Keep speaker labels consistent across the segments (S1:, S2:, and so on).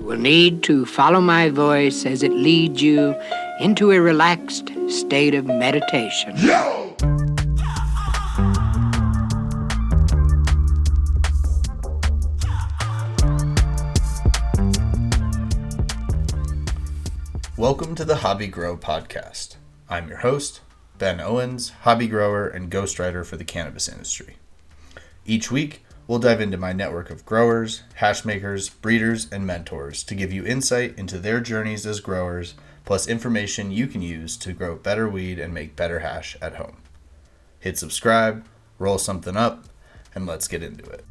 S1: will need to follow my voice as it leads you into a relaxed state of meditation.
S2: Welcome to the Hobby Grow podcast. I'm your host, Ben Owens, hobby grower and ghostwriter for the cannabis industry. Each week, we'll dive into my network of growers, hash makers, breeders, and mentors to give you insight into their journeys as growers, plus information you can use to grow better weed and make better hash at home. Hit subscribe, roll something up, and let's get into it.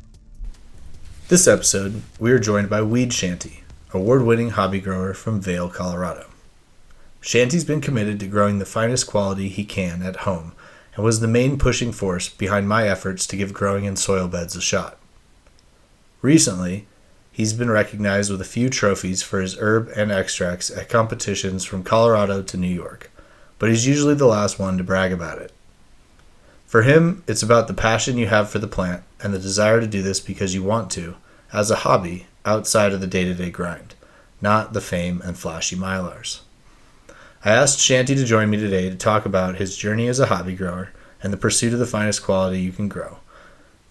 S2: This episode, we are joined by Weed Shanty, award-winning hobby grower from Vail, Colorado. Shanty's been committed to growing the finest quality he can at home and was the main pushing force behind my efforts to give growing in soil beds a shot. Recently, he's been recognized with a few trophies for his herb and extracts at competitions from Colorado to New York, but he's usually the last one to brag about it. For him, it's about the passion you have for the plant and the desire to do this because you want to, as a hobby, outside of the day-to-day grind, not the fame and flashy mylars. I asked Shanty to join me today to talk about his journey as a hobby grower and the pursuit of the finest quality you can grow,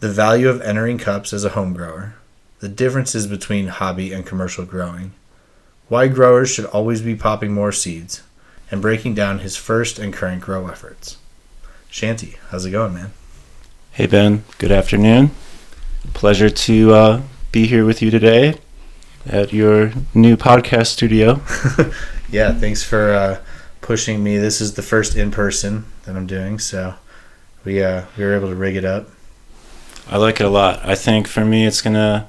S2: the value of entering cups as a home grower, the differences between hobby and commercial growing, why growers should always be popping more seeds, and breaking down his first and current grow efforts. Shanty, how's it going, man?
S3: Hey, Ben. Good afternoon. Pleasure to be here with you today at your new podcast studio.
S2: Yeah, thanks for pushing me. This is the first in-person that I'm doing, so we were able to rig it up.
S3: I like it a lot. I think for me it's going to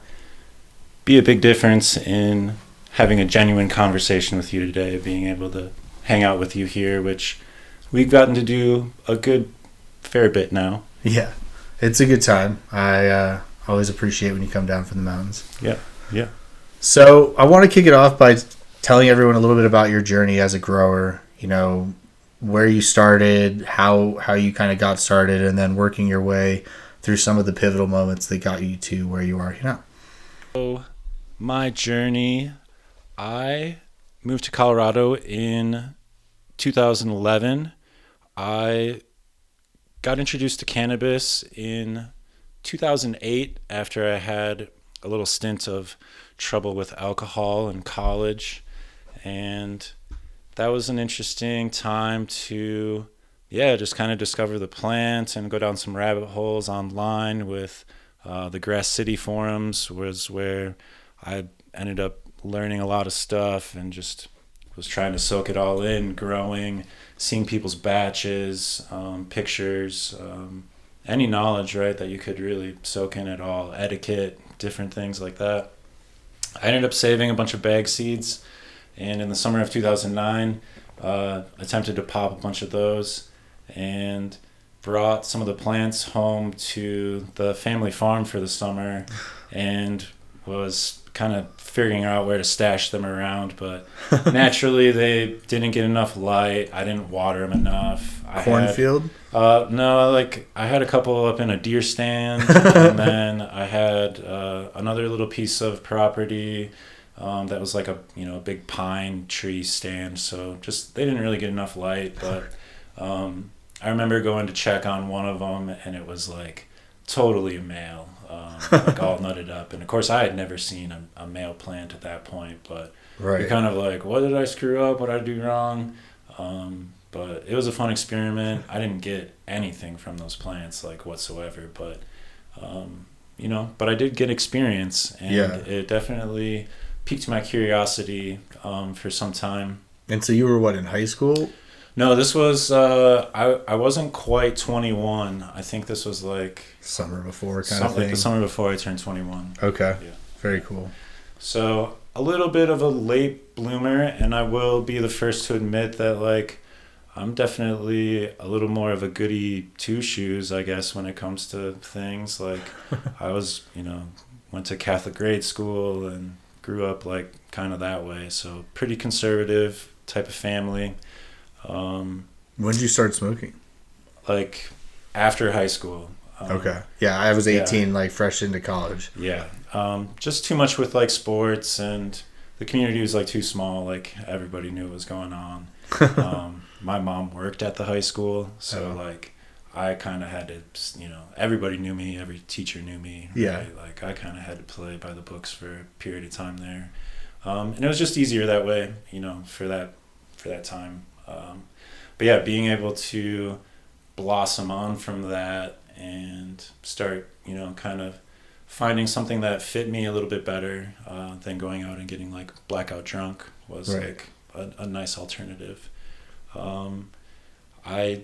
S3: be a big difference in having a genuine conversation with you today, being able to hang out with you here, which we've gotten to do a good fair bit now.
S2: Yeah, it's a good time. I always appreciate when you come down from the mountains.
S3: Yeah.
S2: So I want to kick it off by telling everyone a little bit about your journey as a grower, you know, where you started, how you kind of got started, and then working your way through some of the pivotal moments that got you to where you are now.
S3: So my journey, I moved to Colorado in 2011. I got introduced to cannabis in 2008 after I had a little stint of trouble with alcohol in college. And that was an interesting time to, just kind of discover the plant and go down some rabbit holes online with the Grass City forums was where I ended up learning a lot of stuff and just was trying to soak it all in, growing, seeing people's batches, pictures, any knowledge, right, that you could really soak in at all, etiquette, different things like that. I ended up saving a bunch of bag seeds, and in the summer of 2009, attempted to pop a bunch of those and brought some of the plants home to the family farm for the summer and was kind of figuring out where to stash them around, but naturally they didn't get enough light. I didn't water them enough.
S2: Cornfield?
S3: No, I had a couple up in a deer stand, and then I had another little piece of property that was like a big pine tree stand. So just they didn't really get enough light, but I remember going to check on one of them, and it was like totally a male. Like all nutted up, and of course I had never seen a male plant at that point, but
S2: right.
S3: You're kind of like, what did I screw up, what did I do wrong? But it was a fun experiment. I didn't get anything from those plants like whatsoever, but but I did get experience, and it definitely piqued my curiosity for some time.
S2: And so you were in high school?
S3: No, this was, I wasn't quite 21. I think this was like...
S2: Summer before kind of thing?
S3: Like the summer before I turned 21.
S2: Okay.
S3: Yeah.
S2: Very cool.
S3: So, a little bit of a late bloomer, and I will be the first to admit that, I'm definitely a little more of a goody two-shoes, I guess, when it comes to things. I was, went to Catholic grade school and grew up, kind of that way. So, pretty conservative type of family.
S2: When did you start smoking?
S3: After high school.
S2: Okay. Yeah, I was 18, fresh into college.
S3: Yeah. Just too much with sports and the community was like too small. Like everybody knew what was going on. My mom worked at the high school, so like I kind of had to, everybody knew me, every teacher knew me.
S2: Yeah.
S3: Right? Like I kind of had to play by the books for a period of time there, and it was just easier that way, for that time. But yeah, being able to blossom on from that and start, kind of finding something that fit me a little bit better than going out and getting like blackout drunk was like a nice alternative. I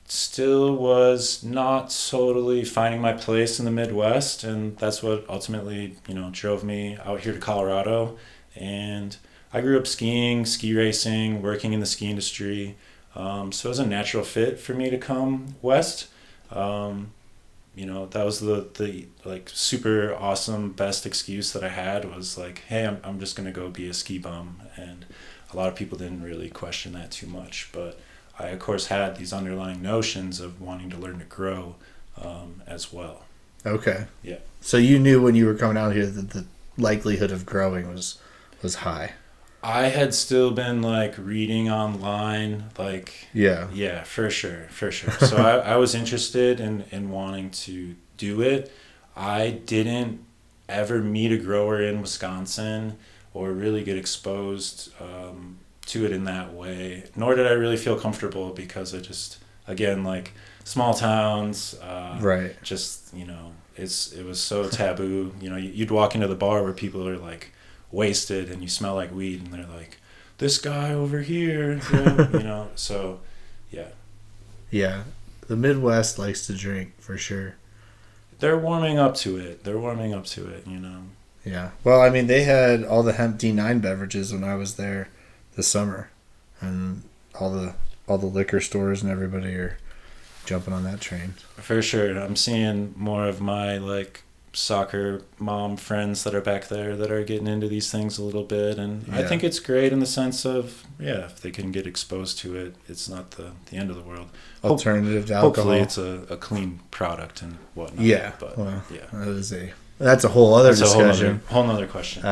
S3: still was not totally finding my place in the Midwest, and that's what ultimately, drove me out here to Colorado. And I grew up skiing, ski racing, working in the ski industry. So it was a natural fit for me to come west. That was the like super awesome best excuse that I had was like, hey, I'm just gonna go be a ski bum, and a lot of people didn't really question that too much. But I of course had these underlying notions of wanting to learn to grow as well.
S2: Okay.
S3: Yeah.
S2: So you knew when you were coming out here that the likelihood of growing was high.
S3: I had still been like reading online, like yeah, for sure. So I was interested in wanting to do it. I didn't ever meet a grower in Wisconsin or really get exposed to it in that way. Nor did I really feel comfortable because I just, again, like small towns,
S2: right?
S3: Just it was so taboo. You'd walk into the bar where people are like wasted and you smell like weed and they're like, this guy over here, so yeah, the Midwest likes to drink for sure. They're warming up to it, yeah. Well, I mean, they had all the hemp D9 beverages when I was there this summer, and all the liquor stores and everybody are jumping on that train for sure. I'm seeing more of my like soccer mom friends that are back there that are getting into these things a little bit, and I think it's great in the sense of if they can get exposed to it, it's not the end of the world. Alternative to alcohol. Hopefully it's a clean product and whatnot. But that's a whole other discussion, whole nother question.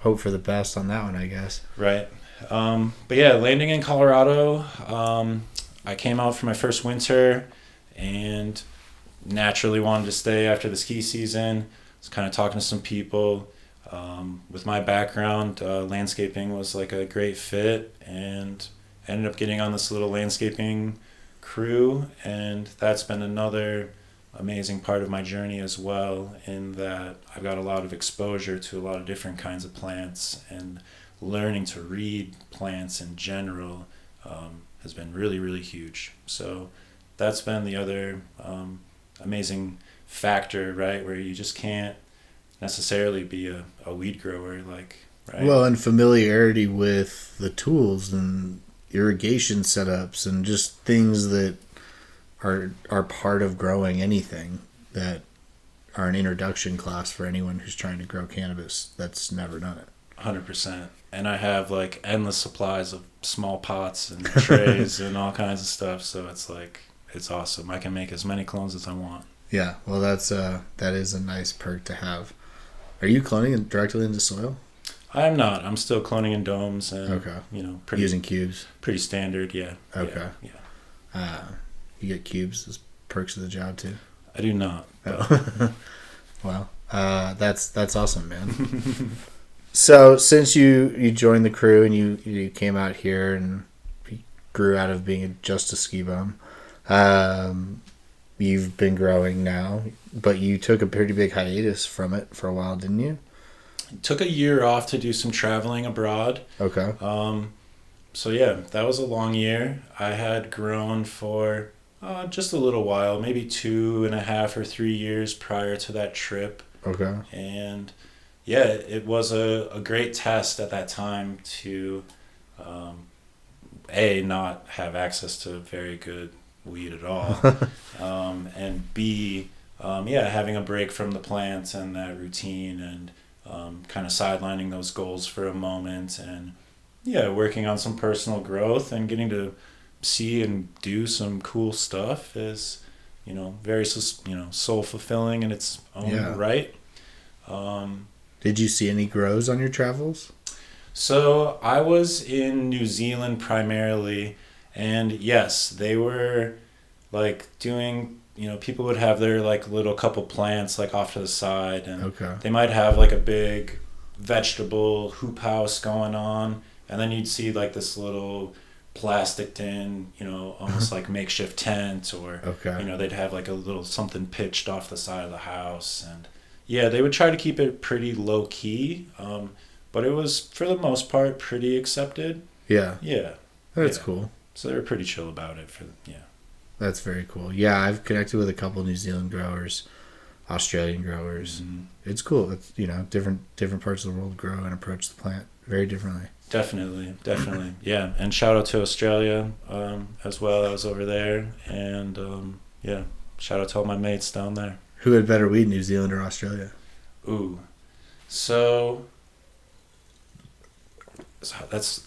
S3: Hope for the best on that one, I guess. Right. But yeah, landing in Colorado, I came out for my first winter and naturally wanted to stay after the ski season. I was kind of talking to some people. With my background, landscaping was like a great fit, and ended up getting on this little landscaping crew, and that's been another amazing part of my journey as well, in that I've got a lot of exposure to a lot of different kinds of plants, and learning to read plants in general has been really, really huge. So that's been the other amazing factor, right, where you just can't necessarily be a weed grower, like, right? Well, and familiarity with the tools and irrigation setups and just things that are part of growing anything, that are an introduction class for anyone who's trying to grow cannabis that's never done it. 100%. And I have like endless supplies of small pots and trays and all kinds of stuff, so it's like, it's awesome. I can make as many clones as I want. Yeah, well, that is a nice perk to have. Are you cloning directly into soil? I'm not. I'm still cloning in domes and pretty, using cubes. Pretty standard, yeah. Okay. Yeah. You get cubes as perks of the job too? I do not. Oh. Well, that's awesome, man. So since you joined the crew and you came out here and grew out of being just a ski bum, you've been growing now, but you took a pretty big hiatus from it for a while, didn't you? Took a year off to do some traveling abroad. Okay. So yeah, that was a long year. I had grown for just a little while, maybe 2.5 or 3 years prior to that trip. Okay. And yeah, it was a great test at that time to not have access to very good weed at all, and B, having a break from the plants and that routine, and kind of sidelining those goals for a moment, and working on some personal growth and getting to see and do some cool stuff is very soul fulfilling in its own right. Did you see any grows on your travels? So I was in New Zealand primarily, and yes, they were like doing, people would have their like little couple plants like off to the side, and
S2: Okay.
S3: they might have like a big vegetable hoop house going on, and then you'd see like this little plasticed in, almost like makeshift tent, or
S2: Okay.
S3: they'd have like a little something pitched off the side of the house, and yeah, they would try to keep it pretty low key, but it was for the most part pretty accepted.
S2: Yeah.
S3: Yeah,
S2: That's
S3: yeah.
S2: cool.
S3: So they were pretty chill about it.
S2: That's very cool. Yeah, I've connected with a couple New Zealand growers, Australian growers.
S3: Mm-hmm.
S2: It's cool. It's, different parts of the world grow and approach the plant very differently.
S3: Definitely. Yeah, and shout out to Australia as well. I was over there, and yeah, shout out to all my mates down there.
S2: Who had better weed, New Zealand or Australia?
S3: Ooh, so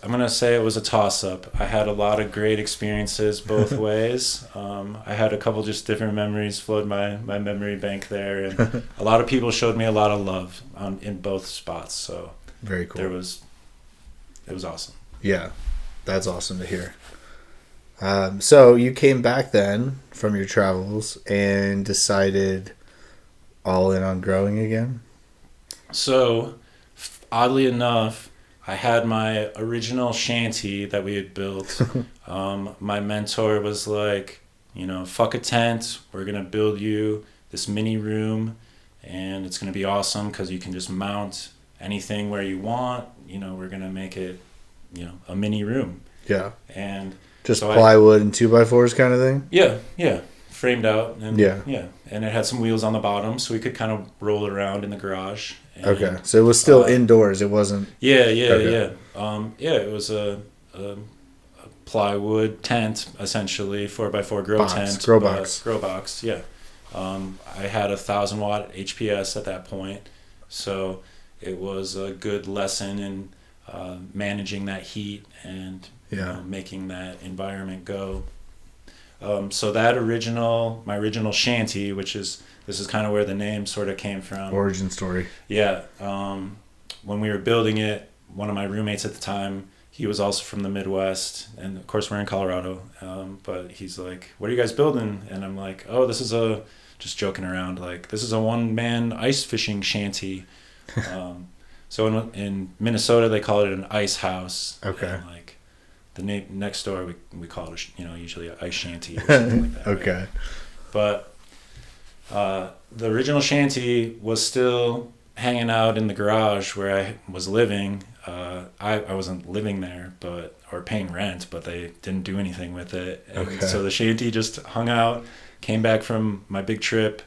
S3: I'm gonna say it was a toss up. I had a lot of great experiences both ways. I had a couple just different memories flood my memory bank there, and a lot of people showed me a lot of love in both spots. So
S2: Very cool.
S3: it was awesome.
S2: Yeah, that's awesome to hear. So you came back then from your travels and decided all in on growing again?
S3: So oddly enough, I had my original shanty that we had built. My mentor was like, fuck a tent. We're going to build you this mini room, and it's going to be awesome because you can just mount anything where you want. We're going to make it, a mini room.
S2: Yeah.
S3: And
S2: just
S3: so
S2: plywood and 2x4s kind of thing?
S3: Yeah. Framed out. And
S2: Yeah.
S3: And it had some wheels on the bottom, so we could kind of roll it around in the garage. And,
S2: Okay. So it was still indoors. It wasn't...
S3: Yeah. It was a plywood tent, essentially, 4x4 grow tent.
S2: Grow box.
S3: Grow box, yeah. I had 1,000-watt HPS at that point, so it was a good lesson in managing that heat and making that environment go. So that my original shanty, this is kind of where the name sort of came from.
S2: Origin story.
S3: Yeah. When we were building it, one of my roommates at the time, he was also from the Midwest, and of course we're in Colorado. But he's like, "What are you guys building?" And I'm like, "Oh, just joking around. Like, this is a one-man ice fishing shanty." So in Minnesota, they call it an ice house.
S2: Okay.
S3: And like the next door, we call it usually an ice shanty or something like that.
S2: Okay.
S3: Right? But the original shanty was still hanging out in the garage where I was living. I wasn't living there, or paying rent, but they didn't do anything with it. And
S2: Okay.
S3: so the shanty just hung out. Came back from my big trip,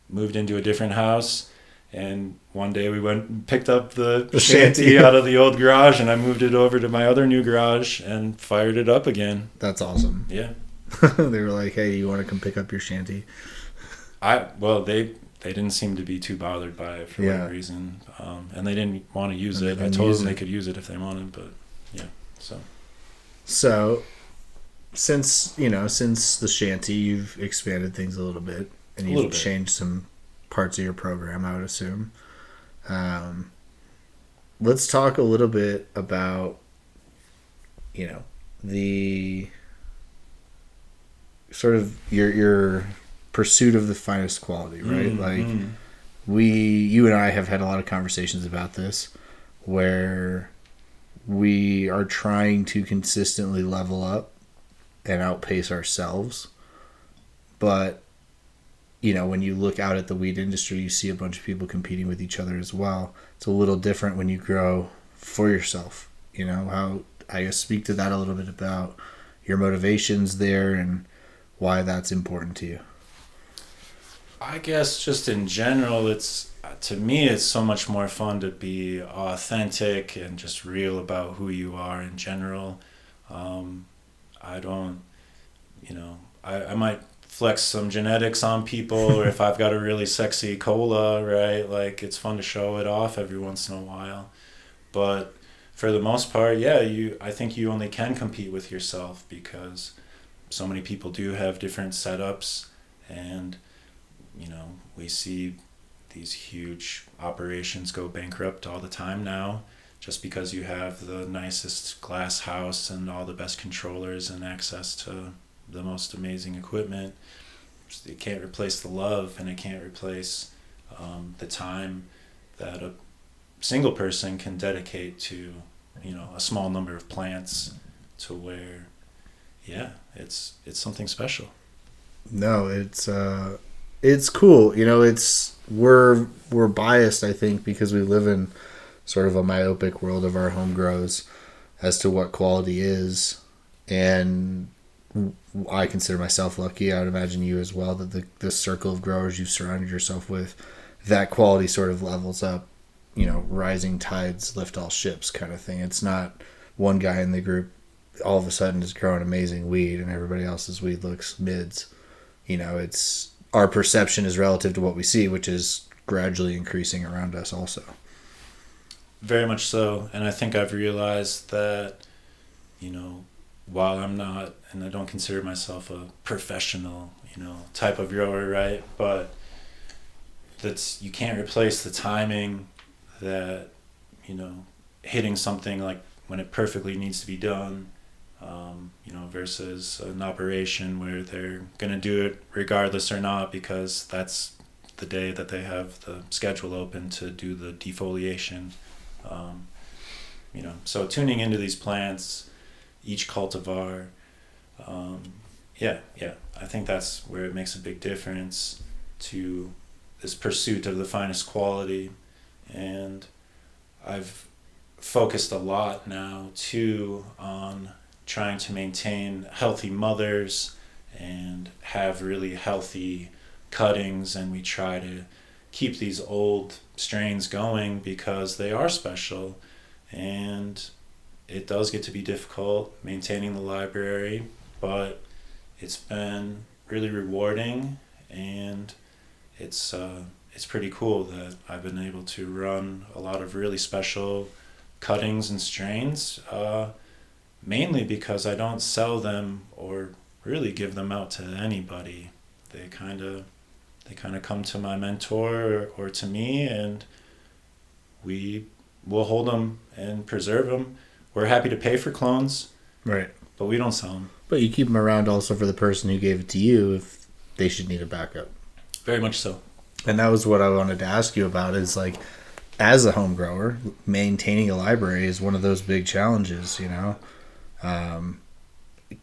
S3: moved into a different house, and one day we went and picked up the shanty out of the old garage, and I moved it over to my other new garage and fired it up again.
S2: That's awesome.
S3: Yeah.
S2: They were like, "Hey, you want to come pick up your shanty?"
S3: They didn't seem to be too bothered by it for whatever reason, and they didn't want to use it. I told them they could use it if they wanted, but yeah. So
S2: since the shanty, you've expanded things a little bit, and you've changed some parts of your program, I would assume. Let's talk a little bit about the sort of your pursuit of the finest quality, right?
S3: Mm-hmm.
S2: Like you and I have had a lot of conversations about this, where we are trying to consistently level up and outpace ourselves. But when you look out at the weed industry, you see a bunch of people competing with each other as well. It's a little different when you grow for yourself. How, I guess, speak to that a little bit about your motivations there and why that's important to you.
S3: I guess just in general, to me, it's so much more fun to be authentic and just real about who you are in general. I don't, I might flex some genetics on people, or if I've got a really sexy cola, right? Like, it's fun to show it off every once in a while. But for the most part, I think you only can compete with yourself, because so many people do have different setups, and we see these huge operations go bankrupt all the time now, just because you have the nicest glass house and all the best controllers and access to the most amazing equipment. It can't replace the love, and it can't replace the time that a single person can dedicate to, a small number of plants, to where, it's something special.
S2: No, it's cool. We're biased, I think, because we live in sort of a myopic world of our home grows as to what quality is, and I consider myself lucky. I would imagine you as well, that the circle of growers you've surrounded yourself with, that quality sort of levels up. Rising tides lift all ships kind of thing. It's not one guy in the group all of a sudden is growing amazing weed and everybody else's weed looks mids. It's our perception is relative to what we see, which is gradually increasing around us also.
S3: Very much so. And I think I've realized that, while I'm not, and I don't consider myself a professional, type of grower, right? But you can't replace the timing that, hitting something like when it perfectly needs to be done, versus an operation where they're going to do it regardless or not, because that's the day that they have the schedule open to do the defoliation. So tuning into these plants, each cultivar, I think that's where it makes a big difference to this pursuit of the finest quality. And I've focused a lot now too on trying to maintain healthy mothers and have really healthy cuttings, and we try to keep these old strains going because they are special, and it does get to be difficult maintaining the library, but it's been really rewarding, and it's pretty cool that I've been able to run a lot of really special cuttings and strains, mainly because I don't sell them or really give them out to anybody. They kind of come to my mentor or to me, and we will hold them and preserve them. We're happy to pay for clones,
S2: right?
S3: But we don't sell them.
S2: But you keep them around also for the person who gave it to you if they should need a backup.
S3: Very much so.
S2: And that was what I wanted to ask you about, is like, as a home grower, maintaining a library is one of those big challenges,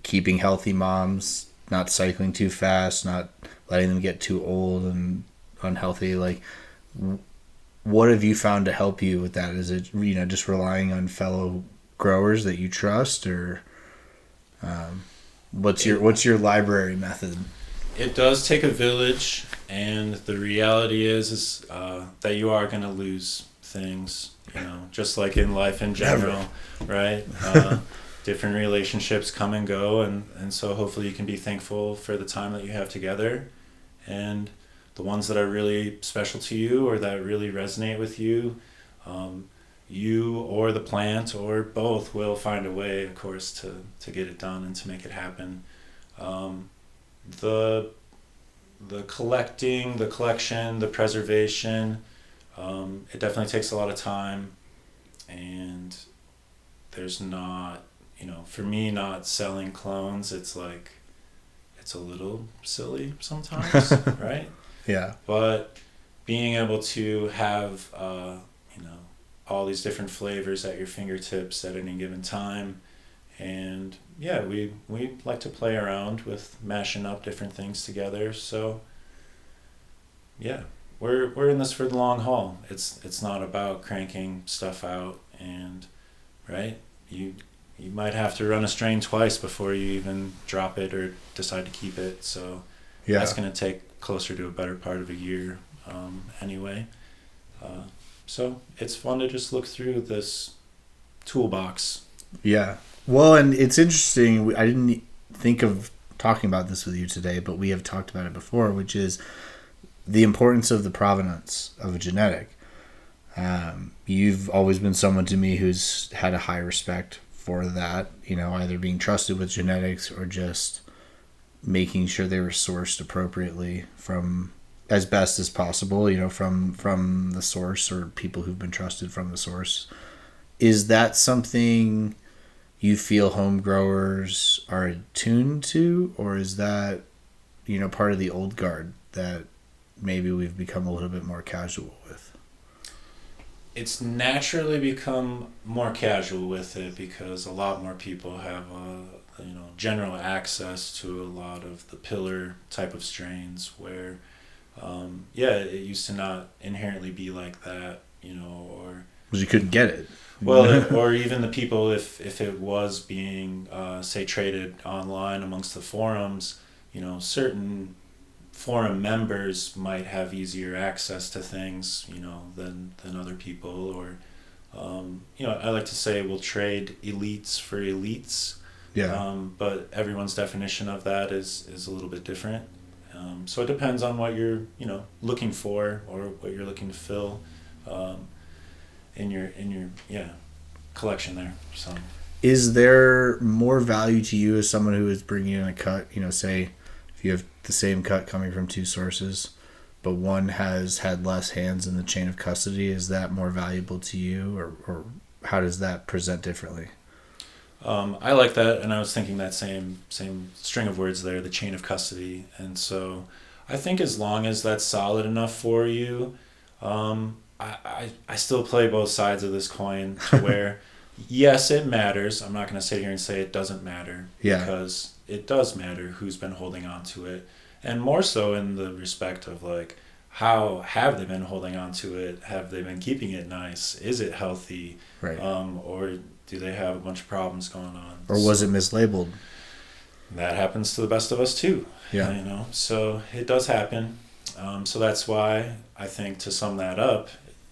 S2: keeping healthy moms, not cycling too fast, not letting them get too old and unhealthy. Like, what have you found to help you with that? Is it, just relying on fellow growers that you trust, or what's your library method?
S3: It does take a village, and the reality is that you are going to lose things, just like in life in general. Never. Right? Different relationships come and go, and so hopefully you can be thankful for the time that you have together, and the ones that are really special to you or that really resonate with you, you or the plant or both will find a way, of course, to get it done and to make it happen. The collecting, the collection, the preservation, it definitely takes a lot of time, and there's not, for me, not selling clones, it's like, it's a little silly sometimes, right?
S2: Yeah.
S3: But being able to have, all these different flavors at your fingertips at any given time. And yeah, we like to play around with mashing up different things together. So yeah, we're in this for the long haul. It's not about cranking stuff out, and right, you might have to run a strain twice before you even drop it or decide to keep it. So yeah, that's going to take closer to a better part of a year anyway. So it's fun to just look through this toolbox.
S2: Yeah. Well, and it's interesting. I didn't think of talking about this with you today, but we have talked about it before, which is the importance of the provenance of a genetic. You've always been someone to me who's had a high respect for that, either being trusted with genetics or just making sure they were sourced appropriately from as best as possible, from the source or people who've been trusted from the source. Is that something you feel home growers are attuned to, or is that, part of the old guard that maybe we've become a little bit more casual with?
S3: It's naturally become more casual with it because a lot more people have general access to a lot of the pillar type of strains where it used to not inherently be like that, or
S2: Because you couldn't get it.
S3: well, or even the people, if it was being say traded online amongst the forums, certain forum members might have easier access to things, than other people, or I like to say we'll trade elites for elites.
S2: Yeah.
S3: But everyone's definition of that is a little bit different. So it depends on what you're looking for or what you're looking to fill in your collection there. So
S2: Is there more value to you as someone who is bringing in a cut? Say if you have the same cut coming from two sources, but one has had less hands in the chain of custody, is that more valuable to you, or how does that present differently?
S3: I like that, and I was thinking that same string of words there, the chain of custody. And so I think as long as that's solid enough for you, I still play both sides of this coin to where, yes, it matters. I'm not going to sit here and say it doesn't matter, because it does matter who's been holding on to it, and more so in the respect of like, how have they been holding on to it? Have they been keeping it nice? Is it healthy?
S2: Right.
S3: Or do they have a bunch of problems going on?
S2: Or was it mislabeled?
S3: That happens to the best of us too.
S2: Yeah.
S3: So it does happen. So that's why I think, to sum that up,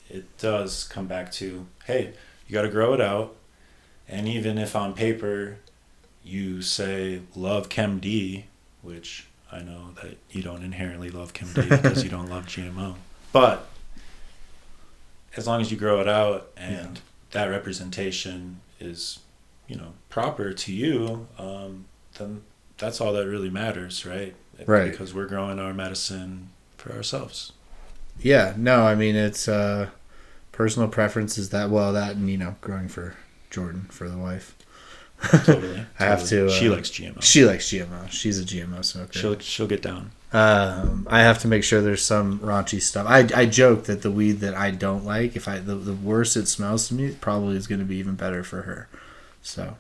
S3: it does come back to, hey, you got to grow it out. And even if on paper you say love Chem D, which I know that you don't inherently love Chem D because you don't love GMO, but as long as you grow it out and that representation is, proper to you, then that's all that really matters, right?
S2: Right.
S3: Because we're growing our medicine for ourselves.
S2: Yeah. No, I mean, it's personal preference is that, and, growing for Jordan, for the wife.
S3: Totally.
S2: I have to.
S3: She likes GMO.
S2: She likes GMO. She's a GMO smoker.
S3: She'll get down.
S2: I have to make sure there's some raunchy stuff. I joke that the weed that I don't like, if the worse it smells to me, probably is going to be even better for her. So,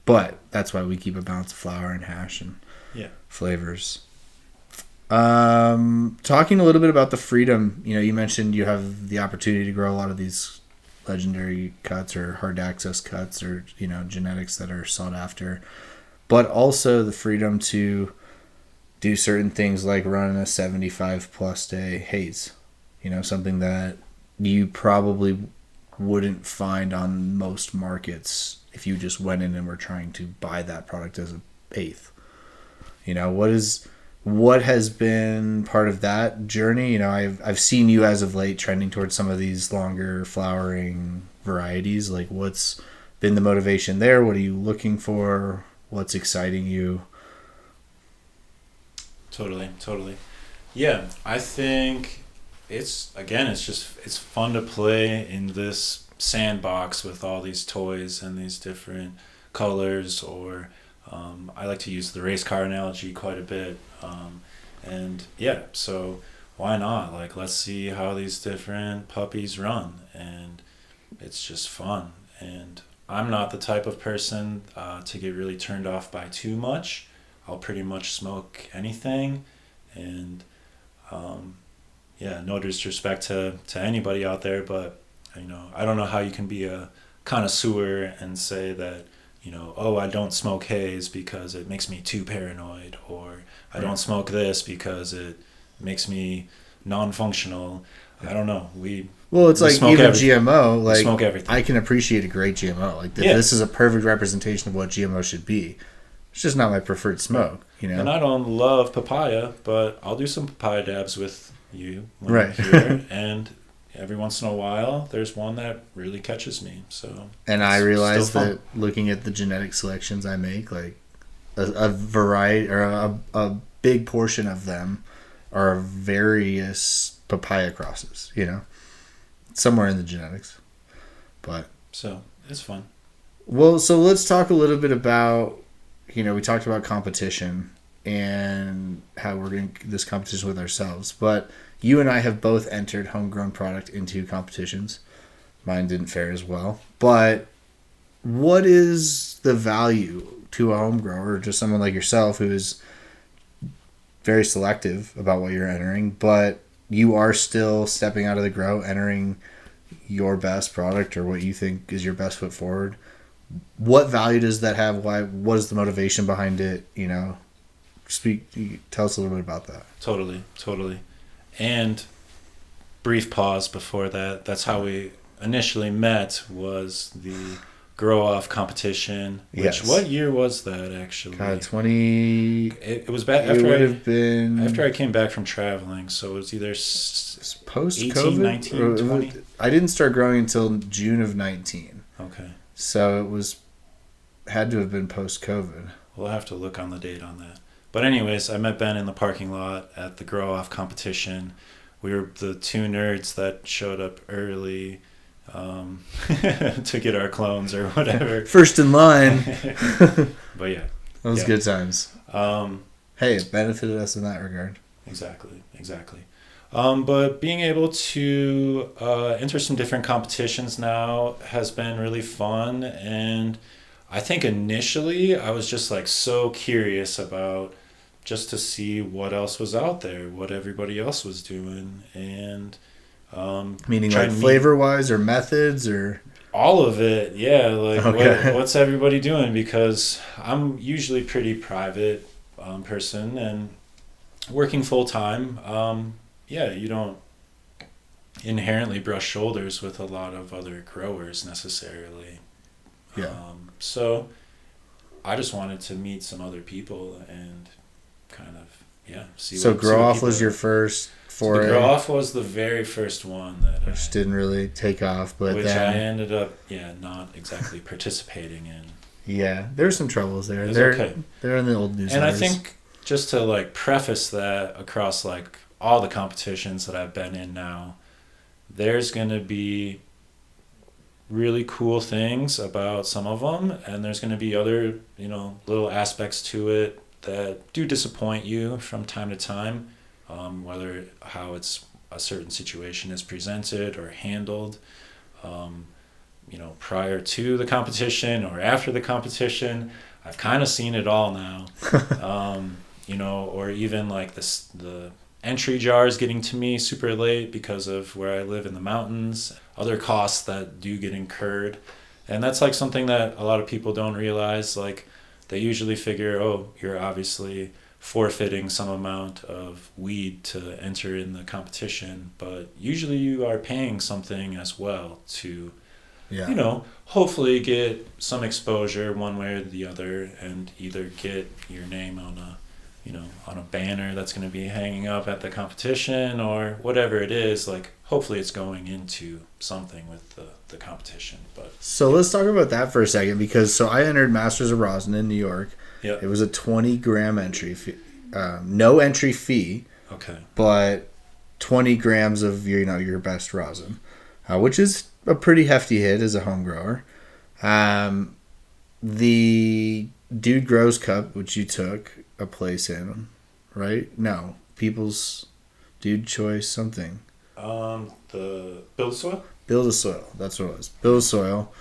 S2: but that's why we keep a balance of flower and hash and flavors. Talking a little bit about the freedom, you mentioned you have the opportunity to grow a lot of these legendary cuts or hard access cuts or, genetics that are sought after, but also the freedom to do certain things like run a 75 plus day haze, something that you probably wouldn't find on most markets if you just went in and were trying to buy that product as an eighth. What has been part of that journey? I've seen you as of late trending towards some of these longer flowering varieties. Like, what's been the motivation there? What are you looking for? What's exciting you?
S3: Totally. Yeah, I think it's fun to play in this sandbox with all these toys and these different colors, or I like to use the race car analogy quite a bit. So why not? Like, let's see how these different puppies run, and it's just fun. And I'm not the type of person to get really turned off by too much. I'll pretty much smoke anything, and no disrespect to anybody out there, but I don't know how you can be a connoisseur and say that I don't smoke haze because it makes me too paranoid, or I don't smoke this because it makes me non-functional. I don't know.
S2: It's like even everything. GMO. Like,
S3: smoke everything.
S2: I can appreciate a great GMO. Like, this is a perfect representation of what GMO should be. It's just not my preferred smoke,
S3: And I don't love papaya, but I'll do some papaya dabs with you when
S2: I'm
S3: here. And every once in a while, there's one that really catches me. So,
S2: and I realize that looking at the genetic selections I make, like a variety or a big portion of them are various papaya crosses. Somewhere in the genetics, but
S3: So it's fun.
S2: Well, so let's talk a little bit about, we talked about competition and how we're doing this competition with ourselves. But you and I have both entered homegrown product into competitions. Mine didn't fare as well. But what is the value to a home grower, just someone like yourself who is very selective about what you're entering, but you are still stepping out of the grow, entering your best product or what you think is your best foot forward? What value does that have? What is the motivation behind it? Tell us a little bit about that.
S3: Totally. And brief pause before that. That's how we initially met, was the grow off competition.
S2: Yes.
S3: What year was that actually?
S2: God, 20.
S3: It was back after I came back from traveling. So it was either
S2: post-COVID,
S3: 18, 19, 20.
S2: I didn't start growing until June of 19.
S3: Okay.
S2: So it had to have been post-COVID.
S3: We'll have to look on the date on that. But anyways, I met Ben in the parking lot at the grow off competition. We were the two nerds that showed up early to get our clones or whatever.
S2: First in line.
S3: But yeah.
S2: That was good times. Hey, it benefited us in that regard.
S3: Exactly. But being able to enter some different competitions now has been really fun. And I think initially I was just like so curious about just to see what else was out there, what everybody else was doing. And
S2: meaning like flavor wise or methods or
S3: all of it. Yeah. Like
S2: okay.
S3: what's everybody doing? Because I'm usually pretty private person and working full time. You don't inherently brush shoulders with a lot of other growers necessarily.
S2: Yeah.
S3: So I just wanted to meet some other people and kind of, see.
S2: So grow off was your first foray?
S3: The grow off was the very first one
S2: which didn't really take off, but
S3: which
S2: then
S3: I ended up, not exactly participating in.
S2: Yeah, there's some troubles there.
S3: Okay.
S2: They're in the old newsletters.
S3: And I think just to like preface that across like all the competitions that I've been in now, there's going to be really cool things about some of them, and there's going to be other, little aspects to it that do disappoint you from time to time, whether how it's a certain situation is presented or handled, prior to the competition or after the competition. I've kind of seen it all now, or even like the entry jars getting to me super late because of where I live in the mountains, other costs that do get incurred. And that's like something that a lot of people don't realize. Like they usually figure, you're obviously forfeiting some amount of weed to enter in the competition, but usually you are paying something as well to, hopefully get some exposure one way or the other and either get your name on a banner that's going to be hanging up at the competition or whatever it is. Like hopefully it's going into something with the competition. But
S2: so let's talk about that for a second, because I entered Masters of Rosin in New York.
S3: Yep.
S2: It was a 20 gram entry fee, no entry fee.
S3: Okay.
S2: But 20 grams of your best rosin, which is a pretty hefty hit as a home grower. The Dude Grows Cup, which you took a place in, right? No, People's Dude Choice something.
S3: The Build a Soil?
S2: Build a Soil, that's what it was. Build a Soil.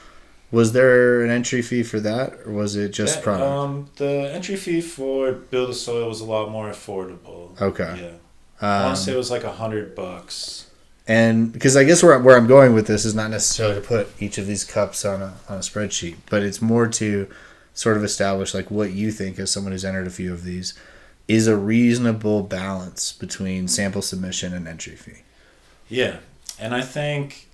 S2: Was there an entry fee for that, or was it just product?
S3: The entry fee for Build a Soil was a lot more affordable.
S2: Okay.
S3: Yeah. I want to say it was like $100.
S2: And because I guess where I'm going with this is not necessarily to put each of these cups on a spreadsheet, but it's more to sort of establish like what you think, as someone who's entered a few of these, is a reasonable balance between sample submission and entry fee.
S3: Yeah, and I think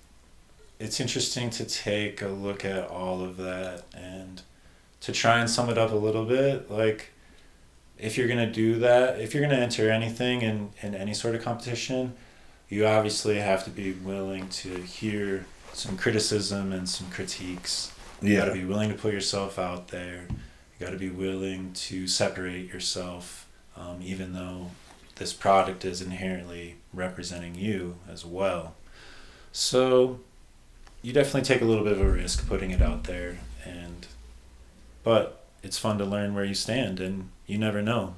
S3: it's interesting to take a look at all of that and to try and sum it up a little bit. Like, if you're going to do that, if you're going to enter anything in any sort of competition, you obviously have to be willing to hear some criticism and some critiques. You got to be willing to put yourself out there. You got to be willing to separate yourself, even though this product is inherently representing you as well. So you definitely take a little bit of a risk putting it out there, but it's fun to learn where you stand, and you never know.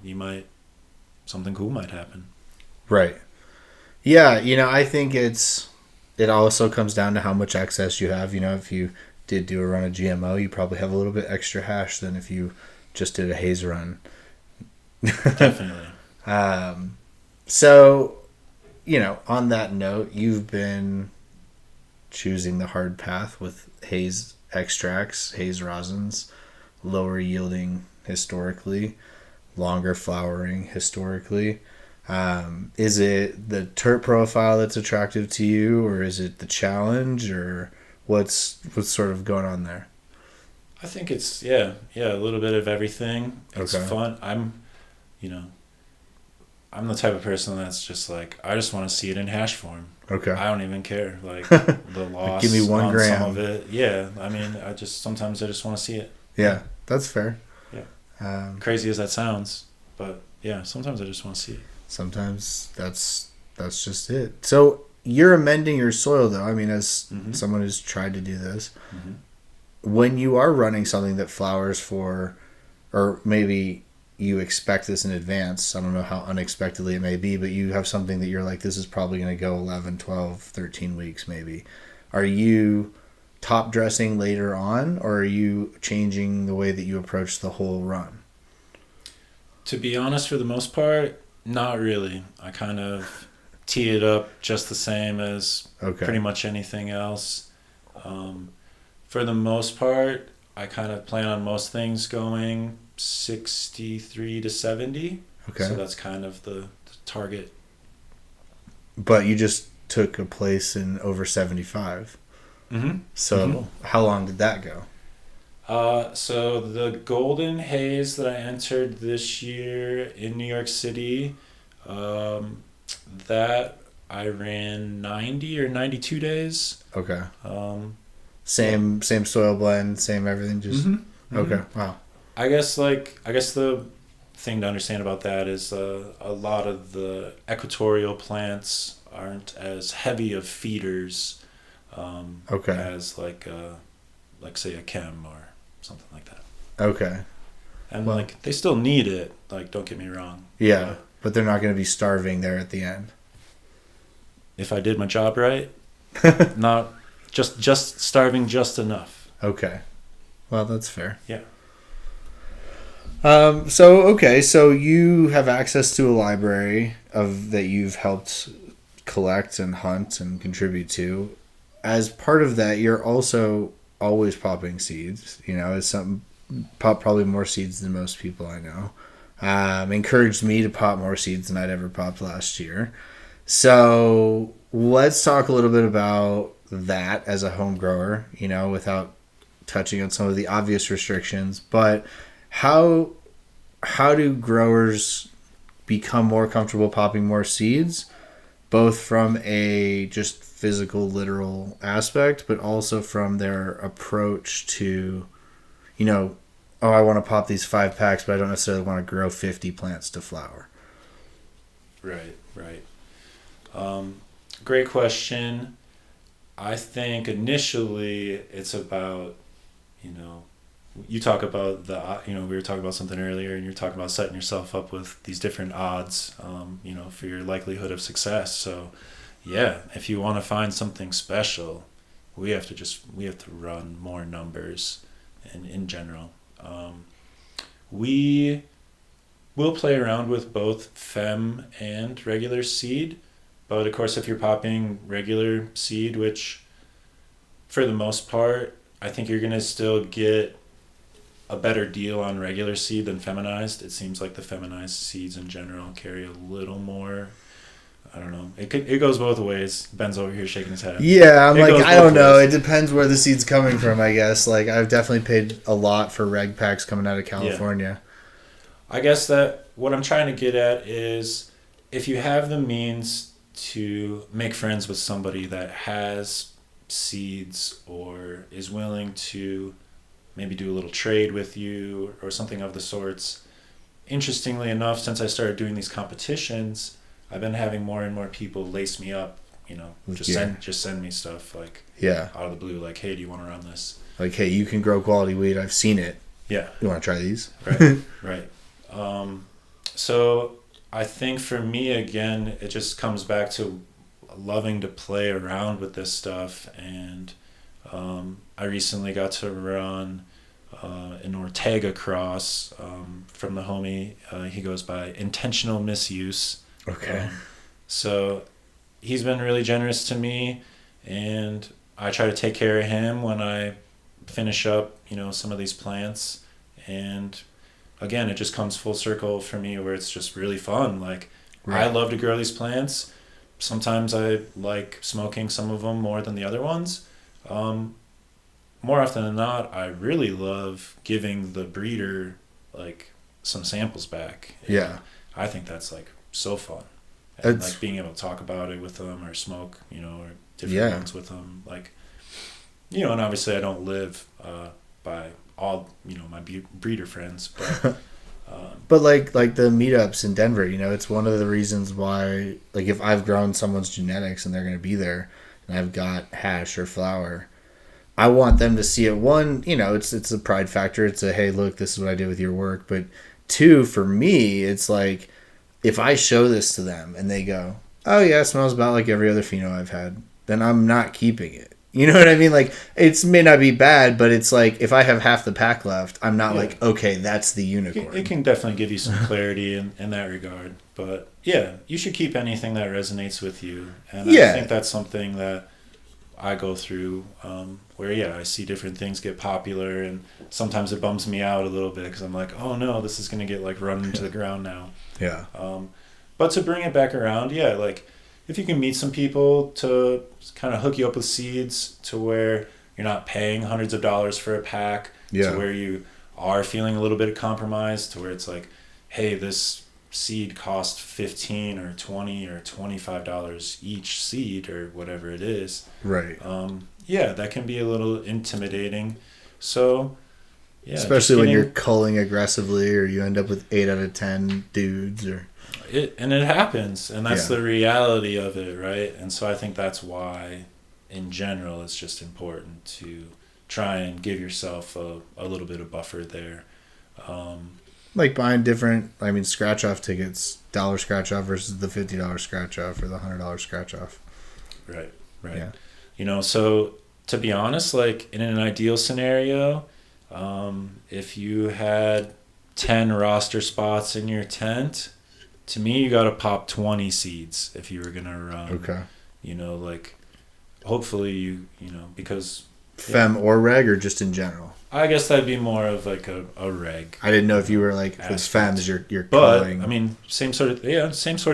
S3: Something cool might happen.
S2: Right. Yeah, I think it also comes down to how much access you have. If you did do a run of GMO, you probably have a little bit extra hash than if you just did a haze run.
S3: Definitely.
S2: So, on that note, you've been choosing the hard path with haze extracts, haze rosins, lower yielding historically, longer flowering historically. Is it the terp profile that's attractive to you, or is it the challenge, or what's sort of going on there?
S3: I think it's a little bit of everything. It's fun. I'm the type of person that's just like, I just want to see it in hash form.
S2: Okay.
S3: I don't even care, like the loss.
S2: Give me 1 gram.
S3: Some of it. Yeah, I mean, sometimes I just want to see it.
S2: Yeah, that's fair.
S3: Yeah. Crazy as that sounds, but yeah, sometimes I just want to see it.
S2: Sometimes that's just it. So you're amending your soil, though. I mean, as someone who's tried to do this, when you are running something that flowers for, or maybe you expect this in advance, I don't know how unexpectedly it may be, but you have something that you're like, this is probably going to go 11, 12, 13 weeks maybe. Are you top dressing later on, or are you changing the way that you approach the whole run?
S3: To be honest, for the most part, not really. I kind of tee it up just the same as pretty much anything else. For the most part, I kind of plan on most things going 63 to 70. Okay. So that's kind of the target.
S2: But you just took a place in over 75.
S3: Mm-hmm.
S2: So how long did that go?
S3: So the Golden Haze that I entered this year in New York City, that I ran 90 or 92 days.
S2: Okay. Same soil blend, same everything. Just okay. Wow.
S3: I guess the thing to understand about that is a lot of the equatorial plants aren't as heavy of feeders as like say a chem or something like that.
S2: Okay.
S3: And they still need it, don't get me wrong.
S2: Yeah, but they're not going to be starving there at the end.
S3: If I did my job right, not just starving just enough.
S2: Okay. Well, that's fair.
S3: Yeah.
S2: So you have access to a library that you've helped collect and hunt and contribute to. As part of that, you're also always popping seeds. It's something probably more seeds than most people I know. Encouraged me to pop more seeds than I'd ever popped last year. So let's talk a little bit about that as a home grower, without touching on some of the obvious restrictions. But how do growers become more comfortable popping more seeds, both from a just physical, literal aspect, but also from their approach to, I want to pop these 5 packs, but I don't necessarily want to grow 50 plants to flower.
S3: Right. Great question. I think initially it's about, you talk about we were talking about something earlier, and you're talking about setting yourself up with these different odds, for your likelihood of success. So, yeah, if you want to find something special, we have to run more numbers, and in general, we will play around with both fem and regular seed. But of course, if you're popping regular seed, which for the most part, I think you're going to still get a better deal on regular seed than feminized. It seems like the feminized seeds in general carry a little more. I don't know. It goes both ways. Ben's over here shaking his head.
S2: Yeah, I don't know. It depends where the seed's coming from, I guess. I've definitely paid a lot for reg packs coming out of California.
S3: Yeah. I guess that what I'm trying to get at is if you have the means to make friends with somebody that has seeds or is willing to maybe do a little trade with you or something of the sorts. Interestingly enough, since I started doing these competitions, I've been having more and more people lace me up just send me stuff like
S2: Yeah.
S3: out of the blue, like, hey, do you want to run this?
S2: Like, hey, you can grow quality weed. I've seen it.
S3: Yeah.
S2: You want to try these?
S3: Right. Right. So I think for me, again, it just comes back to loving to play around with this stuff. And I recently got to run an Ortega cross from the homie. He goes by Intentional Misuse.
S2: Okay.
S3: So he's been really generous to me, and I try to take care of him when I finish up, some of these plants. And again, it just comes full circle for me where it's just really fun. Like,
S2: Right.
S3: I love to grow these plants. Sometimes I like smoking some of them more than the other ones. More often than not, I really love giving the breeder like some samples back.
S2: Yeah.
S3: And I think that's like so fun. And
S2: It's-
S3: like being able to talk about it with them or smoke, or different ones with them. Like, and obviously I don't live by all, my breeder friends, but
S2: But like the meetups in Denver, it's one of the reasons why, like, if I've grown someone's genetics and they're going to be there and I've got hash or flower, I want them to see it. One, it's a pride factor. It's a, hey, look, this is what I did with your work. But two, for me, it's like, if I show this to them and they go, oh yeah, it smells about like every other pheno I've had, then I'm not keeping it. You know what I mean? Like, it may not be bad, but it's like, if I have half the pack left, I'm not like, okay, that's the unicorn.
S3: it can definitely give you some clarity in that regard. But yeah, you should keep anything that resonates with you. And I think that's something that I go through where, I see different things get popular, and sometimes it bums me out a little bit because I'm like, oh no, this is going to get like run into the ground now.
S2: Yeah.
S3: But to bring it back around, like, if you can meet some people to kind of hook you up with seeds to where you're not paying hundreds of dollars for a pack, to where you are feeling a little bit compromised, to where it's like, hey, this seed cost $15 or $20 or $25 each seed or whatever it is.
S2: Right.
S3: That can be a little intimidating. So,
S2: especially when you're culling aggressively, or you end up with 8 out of 10 dudes, or
S3: it happens, and that's the reality of it, right? And so I think that's why, in general, it's just important to try and give yourself a little bit of buffer there.
S2: Like buying different, scratch off tickets, $1 scratch off versus the $50 scratch off or the $100 scratch off.
S3: Right.
S2: Yeah.
S3: So to be honest, like, in an ideal scenario, if you had 10 roster spots in your tent, to me, you got to pop 20 seeds if you were going to run.
S2: Okay.
S3: Like, hopefully because...
S2: Fem or reg, or just in general?
S3: I guess that'd be more of like a reg.
S2: I didn't know if you were like, with fems, you're
S3: but
S2: culling.
S3: same sort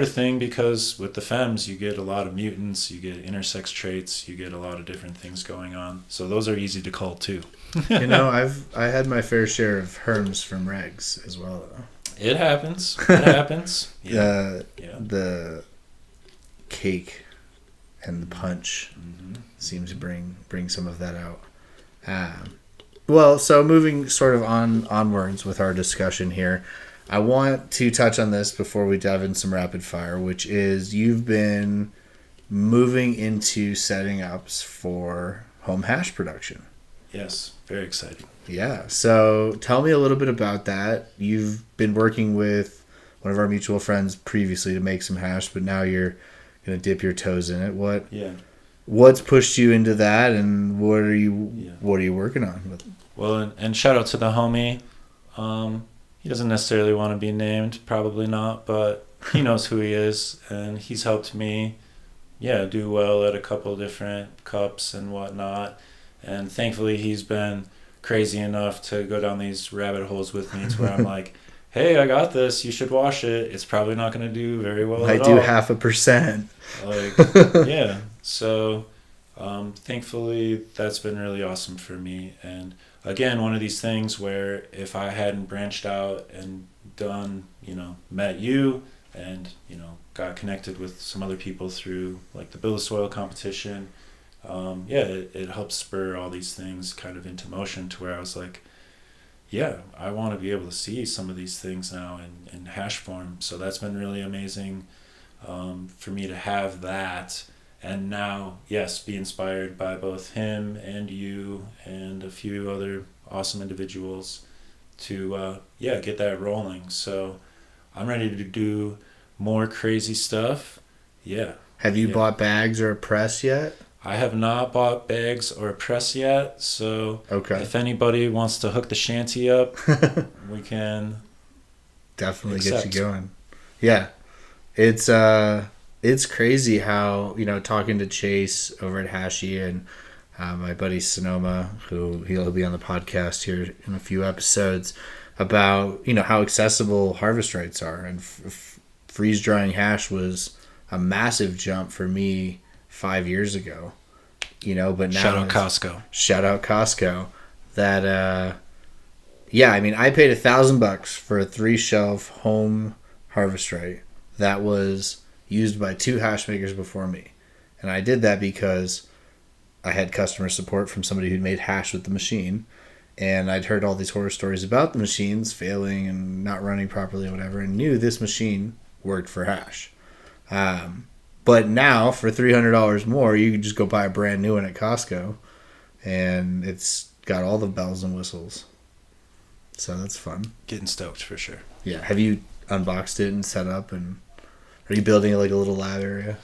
S3: of thing, because with the fems you get a lot of mutants, you get intersex traits, you get a lot of different things going on. So those are easy to cull too.
S2: I had my fair share of herms from regs as well, though.
S3: It happens. Yeah.
S2: The cake and the punch seems to bring some of that out. Well, so moving sort of onwards with our discussion here, I want to touch on this before we dive in some rapid fire, which is you've been moving into setting ups for home hash production.
S3: Yes, very exciting.
S2: Yeah, so tell me a little bit about that. You've been working with one of our mutual friends previously to make some hash, but now you're going to dip your toes in it. What's pushed you into that, and what are you working on?
S3: Well, and shout out to the homie. He doesn't necessarily want to be named, probably not, but he knows who he is, and he's helped me, do well at a couple different cups and whatnot. And thankfully, he's been crazy enough to go down these rabbit holes with me, to where I'm like, hey, I got this. You should wash it. It's probably not going to do very well at all.
S2: I do 0.5%.
S3: Like, So, thankfully, that's been really awesome for me. And again, one of these things where if I hadn't branched out and done, met you and, got connected with some other people through like the Bill of Soil competition, it helped spur all these things kind of into motion, to where I was like, I want to be able to see some of these things now in hash form. So that's been really amazing for me to have that. and now, yes, be inspired by both him and you and a few other awesome individuals to get that rolling. So I'm ready to do more crazy stuff. Yeah.
S2: Have you bought bags or a press yet?
S3: I have not bought bags or a press yet, so if anybody wants to hook the shanty up, we can
S2: definitely get you going. Yeah. It's crazy how, talking to Chase over at Hashi and my buddy Sonoma, who he'll be on the podcast here in a few episodes, about, how accessible harvest rights are. And freeze drying hash was a massive jump for me 5 years ago, but now
S3: shout out Costco.
S2: That I paid $1,000 for a 3-shelf home harvest right that was used by 2 hash makers before me, and I did that because I had customer support from somebody who'd made hash with the machine, and I'd heard all these horror stories about the machines failing and not running properly or whatever, and knew this machine worked for hash. But now for $300 more, you can just go buy a brand new one at Costco, and it's got all the bells and whistles. So that's fun.
S3: Getting stoked for sure.
S2: Yeah. Have you unboxed it and set up, and are you building like a little lab area?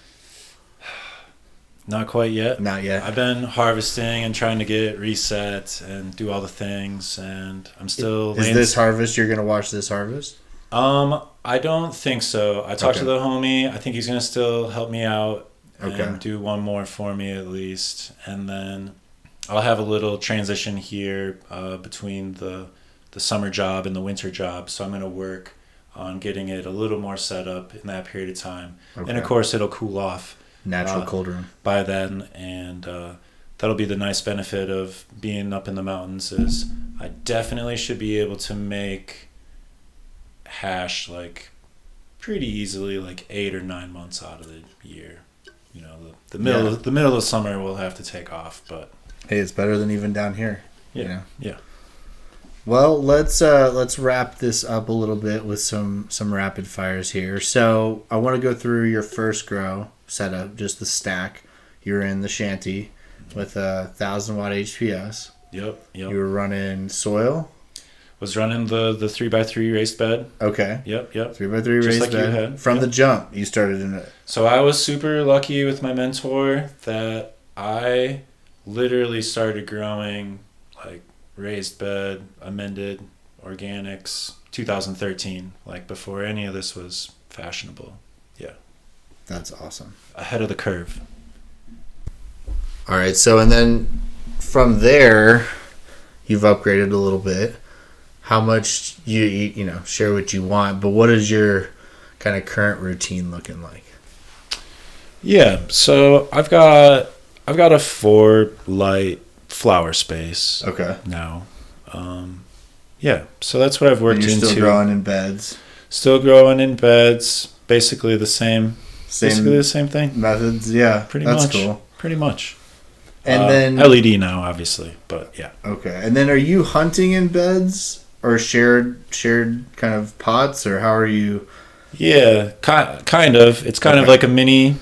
S3: Not quite yet.
S2: Not yet.
S3: I've been harvesting and trying to get it reset and do all the things, and I'm still...
S2: Is this harvest, you're going to watch this harvest?
S3: I don't think so. I talked to the homie. I think he's going to still help me out and do one more for me at least. And then I'll have a little transition here between the summer job and the winter job. So I'm going to work on getting it a little more set up in that period of time. Okay. And of course, it'll cool off.
S2: Natural cold room.
S3: By then. And that'll be the nice benefit of being up in the mountains is I definitely should be able to make hash like pretty easily, like 8 or 9 months out of the year. The middle of the summer will have to take off, but
S2: hey, it's better than even down here.
S3: Yeah.
S2: Well, let's wrap this up a little bit with some rapid fires here. So I want to go through your first grow setup, just the stack. You're in the shanty with a 1,000-watt HPS.
S3: Yep.
S2: You were running soil.
S3: Was running the 3x3 raised bed.
S2: Okay.
S3: Yep.
S2: 3x3 raised bed. You had. From the jump, you started in it.
S3: So I was super lucky with my mentor that I literally started growing like raised bed, amended, organics, 2013, like before any of this was fashionable. Yeah.
S2: That's awesome.
S3: Ahead of the curve.
S2: All right. So, and then from there, you've upgraded a little bit. How much you share what you want, but what is your kind of current routine looking like?
S3: Yeah, so I've got a 4-light flower space.
S2: Okay.
S3: Now, so that's what I've worked into.
S2: Still growing in beds.
S3: Still growing in beds. Basically the same. Basically the same thing.
S2: Methods, yeah.
S3: That's
S2: much. Cool.
S3: Pretty much.
S2: And then
S3: LED now, obviously, but yeah.
S2: Okay, and then are you hunting in beds? Or shared kind of pots, or how are you?
S3: Yeah, kind of. It's kind of like a mini.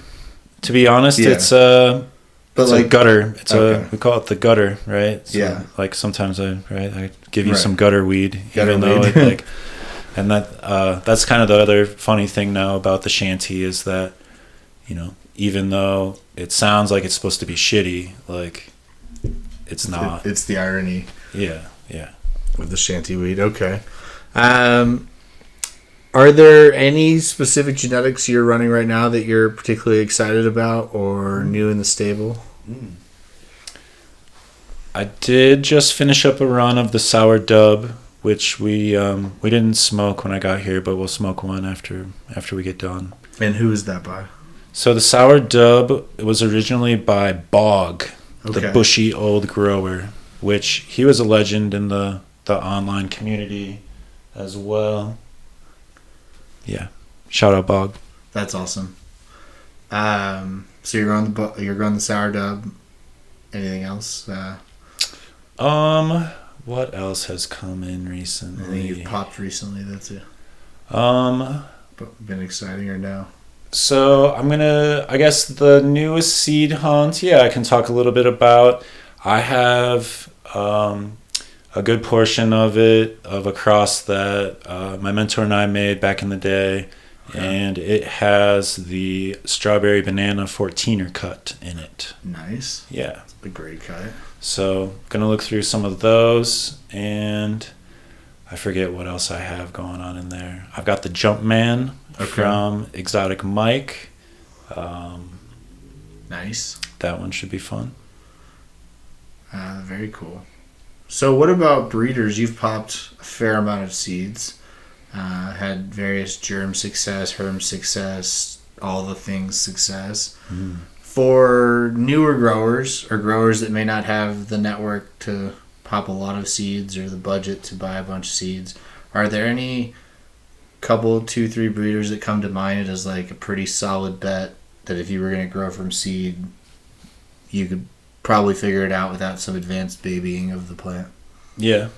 S3: To be honest, it's a gutter. We call it the gutter, right? So
S2: yeah.
S3: Like sometimes I give you some gutter weed, even though and that's kind of the other funny thing now about the shanty is that, even though it sounds like it's supposed to be shitty, like it's not.
S2: It's the irony.
S3: Yeah.
S2: With the shanty weed, okay. Are there any specific genetics you're running right now that you're particularly excited about or new in the stable?
S3: I did just finish up a run of the sour dub, which we didn't smoke when I got here, but we'll smoke one after we get done.
S2: And who is that by?
S3: So the sour dub was originally by Bog, the bushy old grower, which he was a legend in the online community as well. Yeah, shout out Bog.
S2: That's awesome. So you're growing the sour dub. Anything else?
S3: What else has come in recently?
S2: Anything you've popped recently? That's it.
S3: But
S2: been exciting or no?
S3: So I guess the newest seed hunt, yeah, I can talk a little bit about. I have a good portion of a cross that my mentor and I made back in the day. Okay. And it has the strawberry banana 14er cut in it.
S2: Nice.
S3: Yeah.
S2: It's a great cut.
S3: So, gonna look through some of those, and I forget what else I have going on in there. I've got the Jumpman from Exotic Mike.
S2: Nice.
S3: That one should be fun.
S2: Very cool. So what about breeders? You've popped a fair amount of seeds. Had various germ success, herm success, all the things success. Mm. For newer growers or growers that may not have the network to pop a lot of seeds or the budget to buy a bunch of seeds, are there any couple, 2, 3 breeders that come to mind as like a pretty solid bet that if you were going to grow from seed, you could probably figure it out without some advanced babying of the plant?
S3: Yeah,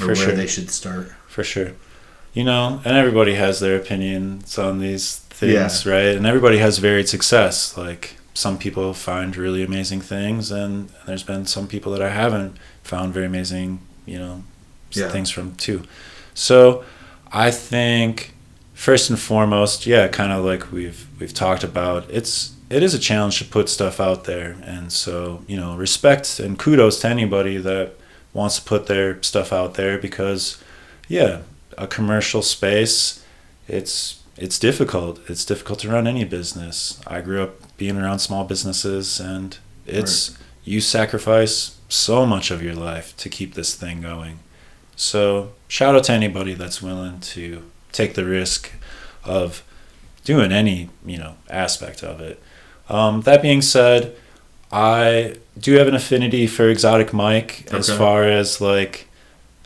S2: or where they should start.
S3: For sure. You know, and everybody has their opinions on these things, right? And everybody has varied success. Like, some people find really amazing things, and there's been some people that I haven't found very amazing, things from too. So I think first and foremost, kind of like we've talked about, it is a challenge to put stuff out there. And so, respect and kudos to anybody that wants to put their stuff out there, because a commercial space, it's difficult. It's difficult to run any business. I grew up being around small businesses, and you sacrifice so much of your life to keep this thing going. So shout out to anybody that's willing to take the risk of doing any, aspect of it. That being said, I do have an affinity for Exotic Mike as far as like,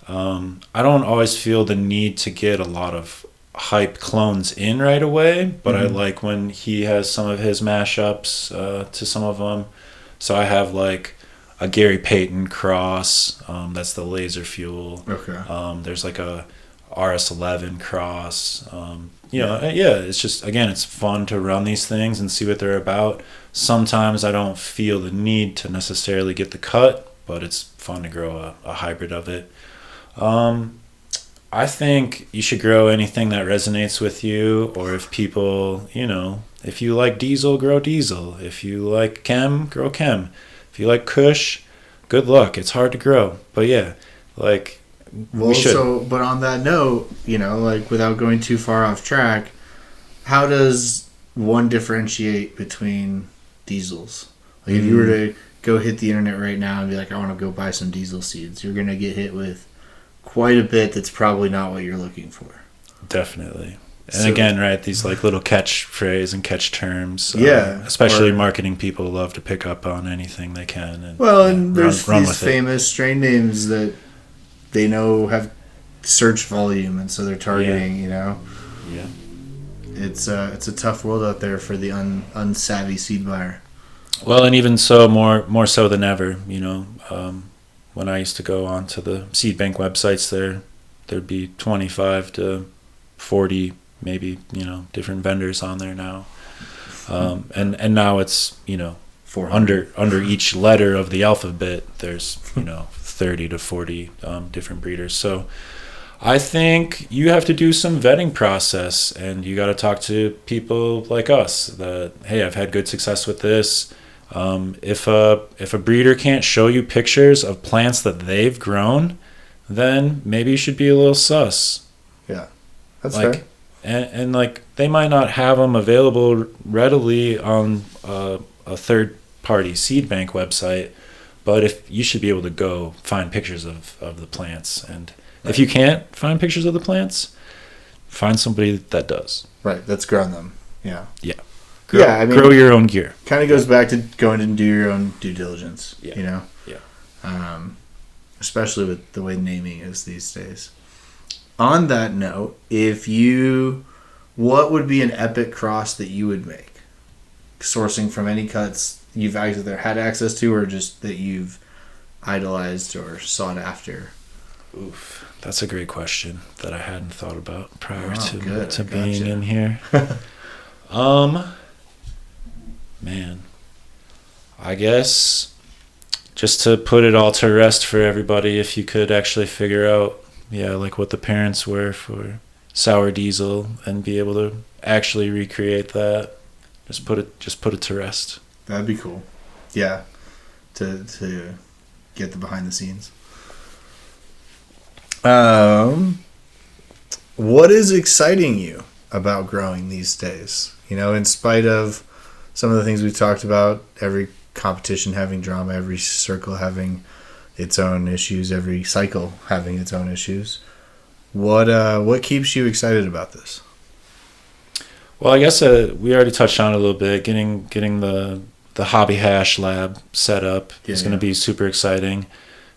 S3: I don't always feel the need to get a lot of hype clones in right away, but I like when he has some of his mashups to some of them. So I have like a Gary Payton cross, that's the laser fuel. There's like a RS11 cross. It's just, again, it's fun to run these things and see what they're about. Sometimes I don't feel the need to necessarily get the cut, but it's fun to grow a hybrid of it. I think you should grow anything that resonates with you, or if people, if you like diesel, grow diesel. If you like chem, grow chem. If you like Kush, good luck. It's hard to grow, but
S2: but on that note, without going too far off track, how does one differentiate between diesels? Like, if you were to go hit the internet right now and be like, I want to go buy some diesel seeds, you're going to get hit with quite a bit that's probably not what you're looking for.
S3: Definitely. And again, right, these like little catchphrase and catch terms. Especially marketing people love to pick up on anything they can. And
S2: there's these famous strain names that they know have search volume, and so they're targeting, Yeah. It's a tough world out there for the unsavvy seed buyer.
S3: Well, and even so, more so than ever, when I used to go onto the seed bank websites, there'd be 25 to 40 maybe, different vendors on there now. And now it's, under each letter of the alphabet, there's, 30 to 40 different breeders. So I think you have to do some vetting process, and you got to talk to people like us that, hey, I've had good success with this. If a breeder can't show you pictures of plants that they've grown, then maybe you should be a little sus.
S2: Yeah, that's fair.
S3: And like, they might not have them available readily on a third-party seed bank website, but if you should be able to go find pictures of the plants. And if you can't find pictures of the plants, find somebody that does.
S2: Right, that's grown them. Yeah.
S3: Yeah.
S2: Grow
S3: your own gear.
S2: Kind of goes back to going and do your own due diligence.
S3: Yeah.
S2: Yeah. Especially with the way naming is these days. On that note, what would be an epic cross that you would make? Sourcing from any cuts you've either had access to, or just that you've idolized or sought after?
S3: Oof, that's a great question that I hadn't thought about prior to being in here. Man, I guess just to put it all to rest for everybody, if you could actually figure out, like what the parents were for sour diesel and be able to actually recreate that, just put it to rest.
S2: That'd be cool. Yeah, to get the behind the scenes. What is exciting you about growing these days? In spite of some of the things we've talked about, every competition having drama, every circle having its own issues, every cycle having its own issues. What keeps you excited about this?
S3: Well, I guess we already touched on it a little bit. Getting the hobby hash lab set up is going to be super exciting.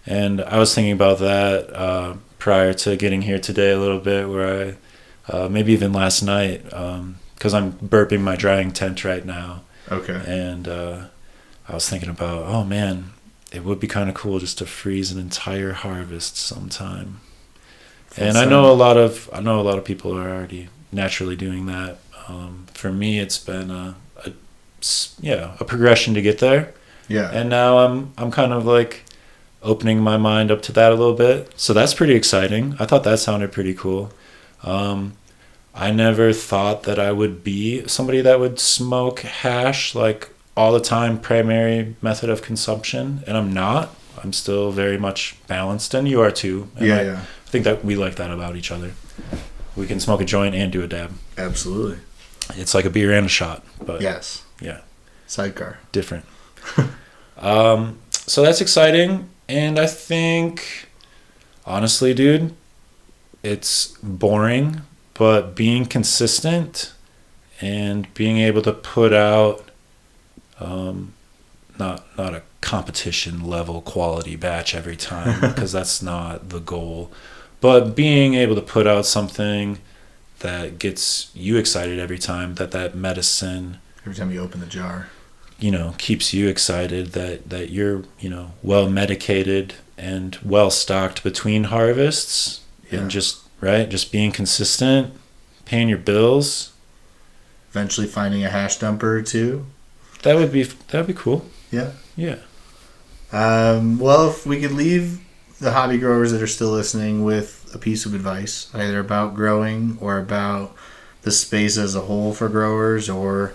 S3: And I was thinking about that prior to getting here today a little bit, where I maybe even last night, because I'm burping my drying tent right now.
S2: Okay.
S3: And I was thinking about, oh man, it would be kind of cool just to freeze an entire harvest sometime. And I know a lot of people are already naturally doing that. For me, it's been a progression to get there.
S2: Yeah.
S3: And now I'm kind of like opening my mind up to that a little bit. So that's pretty exciting. I thought that sounded pretty cool. I never thought that I would be somebody that would smoke hash like all the time, primary method of consumption, and I'm not. I'm still very much balanced, and you are too. And I think that we like that about each other. We can smoke a joint and do a dab.
S2: Absolutely.
S3: It's like a beer and a shot, but
S2: yes.
S3: Yeah.
S2: Sidecar.
S3: Different. So that's exciting, and I think, honestly, dude, it's boring, but being consistent and being able to put out not a competition level quality batch every time, because that's not the goal, but being able to put out something that gets you excited every time, that medicine,
S2: every time you open the jar,
S3: keeps you excited, that you're well medicated and well stocked between harvests. And just being consistent, paying your bills,
S2: eventually finding a hash dumper or two.
S3: That'd be cool.
S2: Yeah.
S3: Well,
S2: if we could leave the hobby growers that are still listening with a piece of advice, either about growing or about the space as a whole for growers, or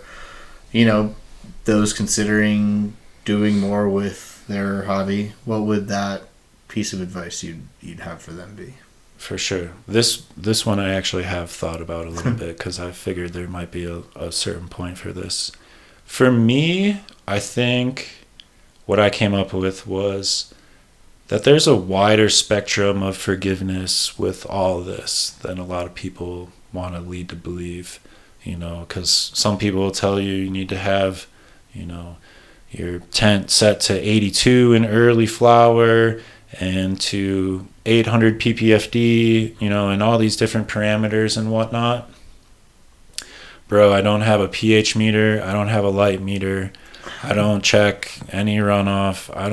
S2: those considering doing more with their hobby, what would that piece of advice you'd have for them be?
S3: For sure. This one I actually have thought about a little bit, because I figured there might be a certain point for this. For me, I think what I came up with was that there's a wider spectrum of forgiveness with all this than a lot of people want to lead to believe, because some people will tell you need to have, your tent set to 82 in early flower and to 800 ppfd, and all these different parameters and whatnot. Bro, I don't have a pH meter. I don't have a light meter. I don't check any runoff. I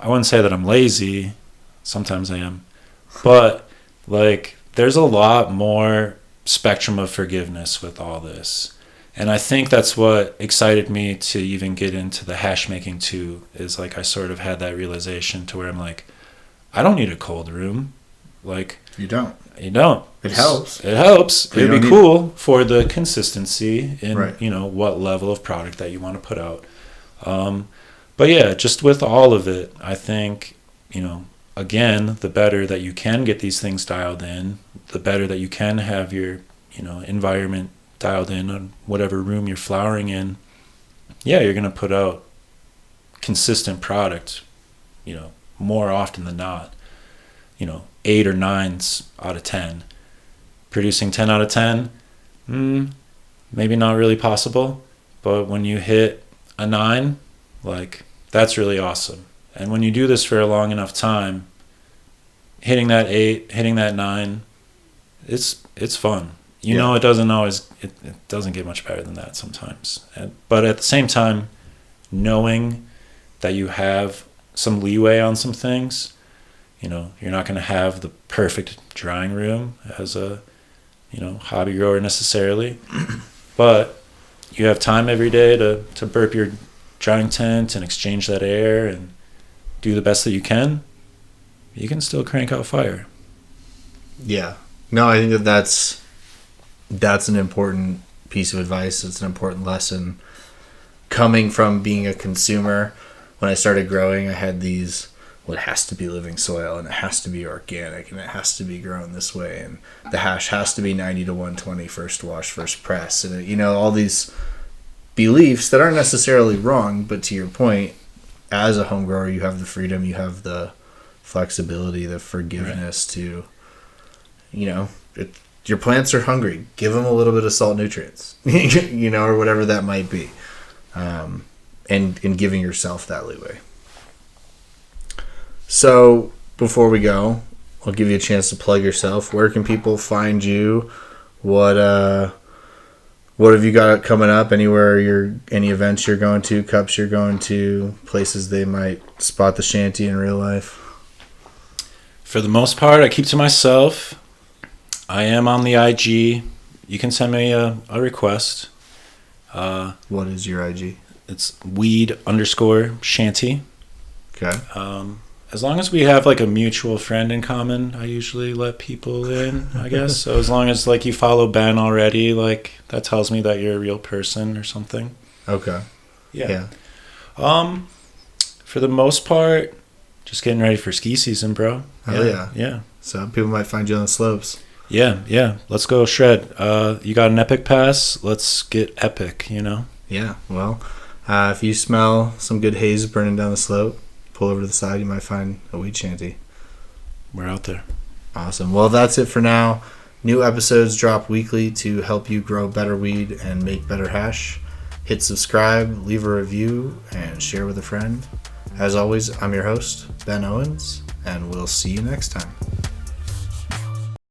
S3: wouldn't say that I'm lazy. Sometimes I am. But, there's a lot more spectrum of forgiveness with all this. And I think that's what excited me to even get into the hash making too, is I sort of had that realization to where I'm like, I don't need a cold room.
S2: You don't.
S3: You don't.
S2: It helps.
S3: It'd be cool for the consistency in,
S2: right,
S3: what level of product that you want to put out. But yeah, just with all of it, I think, again, the better that you can get these things dialed in, the better that you can have your, environment dialed in on whatever room you're flowering in. Yeah, you're going to put out consistent product, more often than not. 8 or 9s out of 10. Producing 10 out of 10, maybe not really possible. But when you hit a 9, that's really awesome. And when you do this for a long enough time, hitting that 8, hitting that 9, it's fun. It doesn't get much better than that sometimes. But at the same time, knowing that you have some leeway on some things, you're not going to have the perfect drying room as a hobby grower necessarily, but you have time every day to burp your drying tent and exchange that air and do the best that you can still crank out fire.
S2: Yeah. No, I think that's an important piece of advice. It's an important lesson. Coming from being a consumer, when I started growing, I had these, well, it has to be living soil, and it has to be organic, and it has to be grown this way, and the hash has to be 90 to 120 first wash, first press, and all these beliefs that aren't necessarily wrong, but to your point, as a home grower, you have the freedom, you have the flexibility, the forgiveness to, your plants are hungry. Give them a little bit of salt nutrients, or whatever that might be. And giving yourself that leeway. So before we go, I'll give you a chance to plug yourself. Where can people find you? What have you got coming up? Any events you're going to, cups you're going to, places they might spot the shanty in real life?
S3: For the most part, I keep to myself. I am on the IG. You can send me a request.
S2: What is your IG?
S3: It's weed_shanty.
S2: Okay.
S3: As long as we have like a mutual friend in common, I usually let people in, I guess. So as long as like you follow Ben already, like that tells me that you're a real person or something.
S2: Okay. Yeah.
S3: For the most part, just getting ready for ski season, bro.
S2: Hell yeah.
S3: Yeah.
S2: So people might find you on the slopes.
S3: Yeah. Let's go shred. You got an epic pass? Let's get epic,
S2: Yeah. Well, if you smell some good haze burning down the slope, pull over to the side, you might find a weed shanty.
S3: We're out there.
S2: Awesome. Well, that's it for now. New episodes drop weekly to help you grow better weed and make better hash. Hit subscribe, leave a review, and share with a friend. As always, I'm your host, Ben Owens, and we'll see you next time.